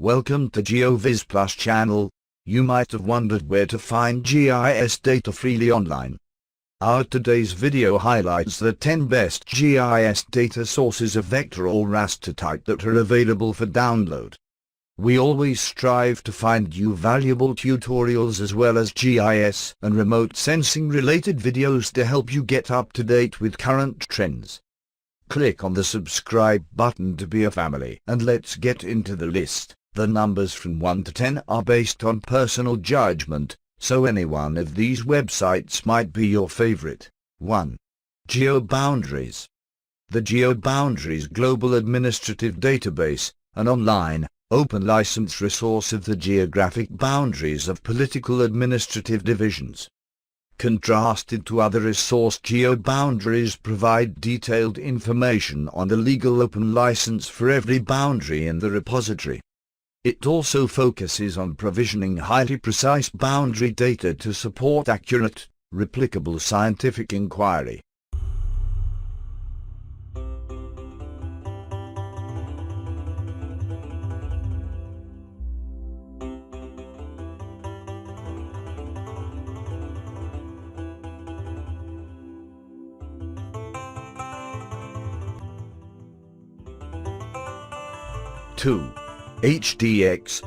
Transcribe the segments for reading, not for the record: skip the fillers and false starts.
Welcome to GeoViz Plus channel. You might have wondered where to find GIS data freely online. Our today's video highlights the 10 best GIS data sources of vector or raster type that are available for download. We always strive to find you valuable tutorials as well as GIS and remote sensing related videos to help you get up to date with current trends. Click on the subscribe button to be a family, and let's get into the list. The numbers from 1 to 10 are based on personal judgment, so any one of these websites might be your favorite. 1. Geo Boundaries. The Geo Boundaries Global Administrative Database, an online, open license resource of the geographic boundaries of political administrative divisions. Contrasted to other resources, Geo Boundaries provide detailed information on the legal open license for every boundary in the repository. It also focuses on provisioning highly precise boundary data to support accurate, replicable scientific inquiry. Two. HDX.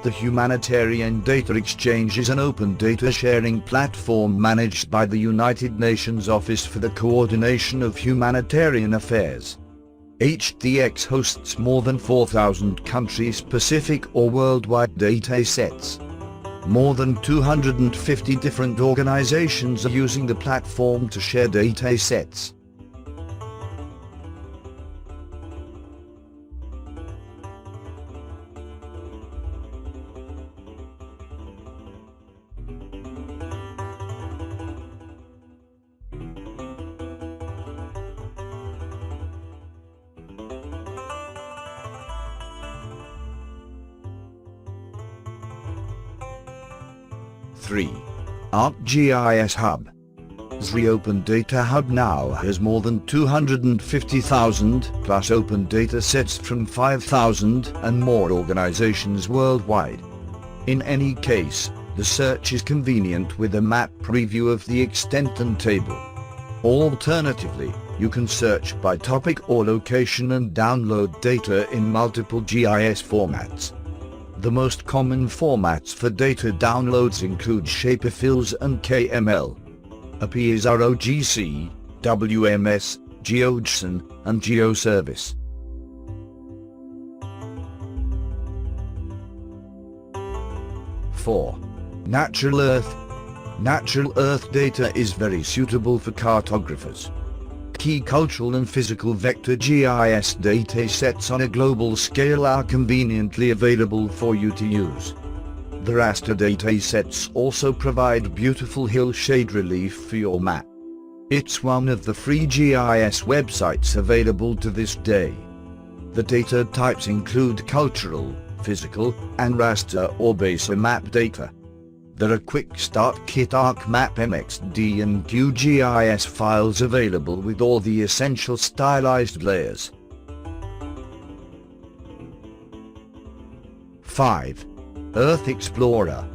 The Humanitarian Data Exchange is an open data sharing platform managed by the United Nations Office for the Coordination of Humanitarian Affairs. HDX hosts more than 4,000 country-specific or worldwide data sets. More than 250 different organizations are using the platform to share data sets. 3. ArcGIS Hub. The Open Data Hub now has more than 250,000 plus open data sets from 5,000 and more organizations worldwide. In any case, the search is convenient with a map preview of the extent and table. Alternatively, you can search by topic or location and download data in multiple GIS formats. The most common formats for data downloads include Shapefills and KML. APIs are OGC, WMS, GeoJSON, and GeoService. 4. Natural Earth. Natural Earth data is very suitable for cartographers. Key cultural and physical vector GIS data sets on a global scale are conveniently available for you to use. The raster data sets also provide beautiful hill shade relief for your map. It's one of the free GIS websites available to this day. The data types include cultural, physical, and raster or base map data. There are Quick Start Kit ArcMap MXD and QGIS files available with all the essential stylized layers. 5. Earth Explorer.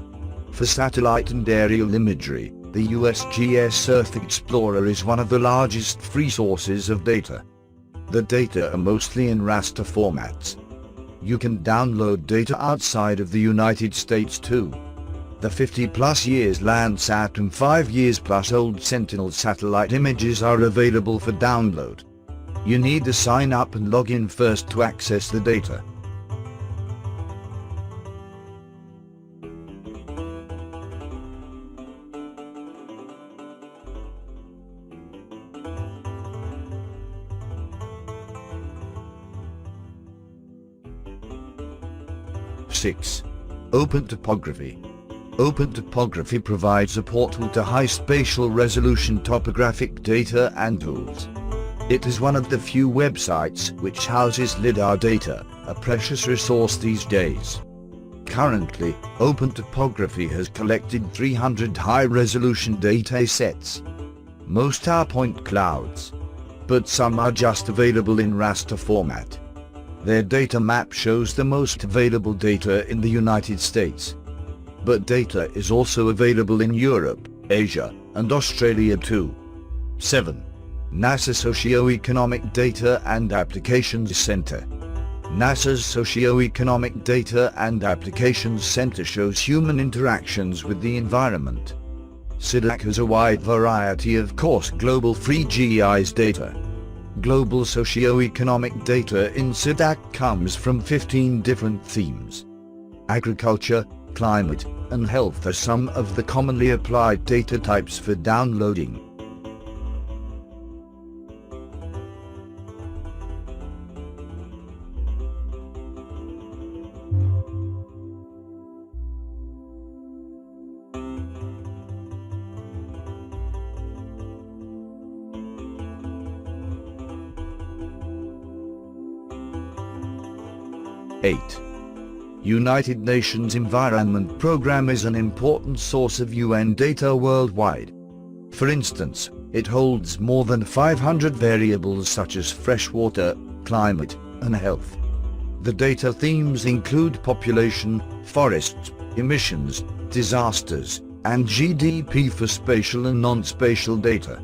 For satellite and aerial imagery, the USGS Earth Explorer is one of the largest free sources of data. The data are mostly in raster formats. You can download data outside of the United States too. The 50+ years Landsat and 5 years plus old Sentinel satellite images are available for download. You need to sign up and log in first to access the data. Six. Open Topography. Open Topography provides a portal to high spatial resolution topographic data and tools. It is one of the few websites which houses LiDAR data, a precious resource these days. Currently, Open Topography has collected 300 high-resolution data sets. Most are point clouds, but some are just available in raster format. Their data map shows the most available data in the United States. But data is also available in Europe, Asia, and Australia too. 7. NASA Socioeconomic Data and Applications Center. NASA's Socioeconomic Data and Applications Center shows human interactions with the environment. SIDAC has a wide variety of coarse global free GIS data. Global socioeconomic data in SIDAC comes from 15 different themes. Agriculture, climate, and health are some of the commonly applied data types for downloading. United Nations Environment Programme is an important source of UN data worldwide. For instance, it holds more than 500 variables such as freshwater, climate, and health. The data themes include population, forests, emissions, disasters, and GDP for spatial and non-spatial data.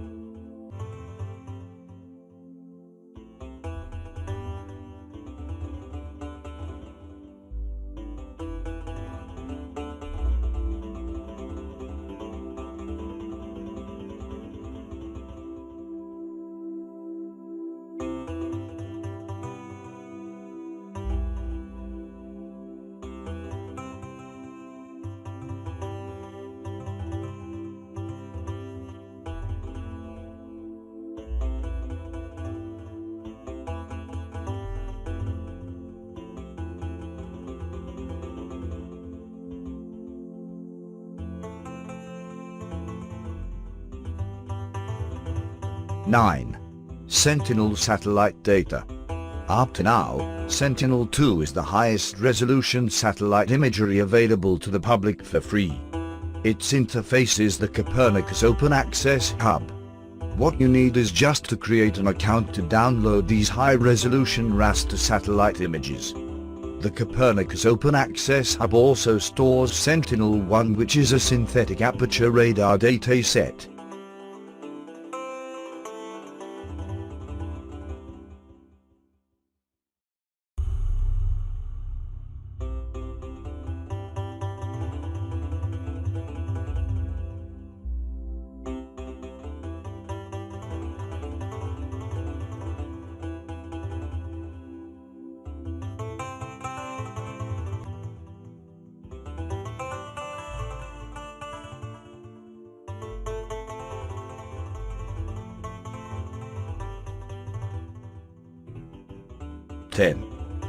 Nine. Sentinel satellite data. Up to now, Sentinel-2 is the highest resolution satellite imagery available to the public for free. Its interface is the Copernicus Open Access Hub. What you need is just to create an account to download these high-resolution raster satellite images. The Copernicus Open Access Hub also stores Sentinel-1, which is a synthetic aperture radar dataset.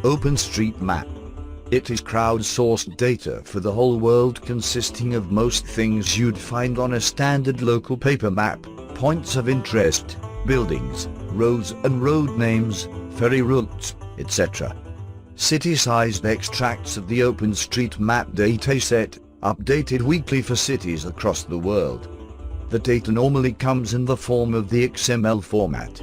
Openstreet Map. It is crowdsourced data for the whole world consisting of most things you'd find on a standard local paper map, points of interest, buildings, roads and road names, ferry routes, etc. City-sized extracts of the Openstreet Map dataset, updated weekly for cities across the world. The data normally comes in the form of the XML format.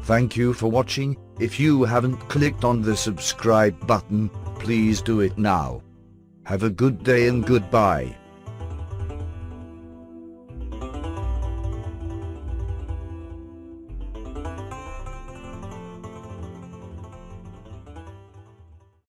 Thank you for watching. If you haven't clicked on the subscribe button, please do it now. Have a good day and goodbye.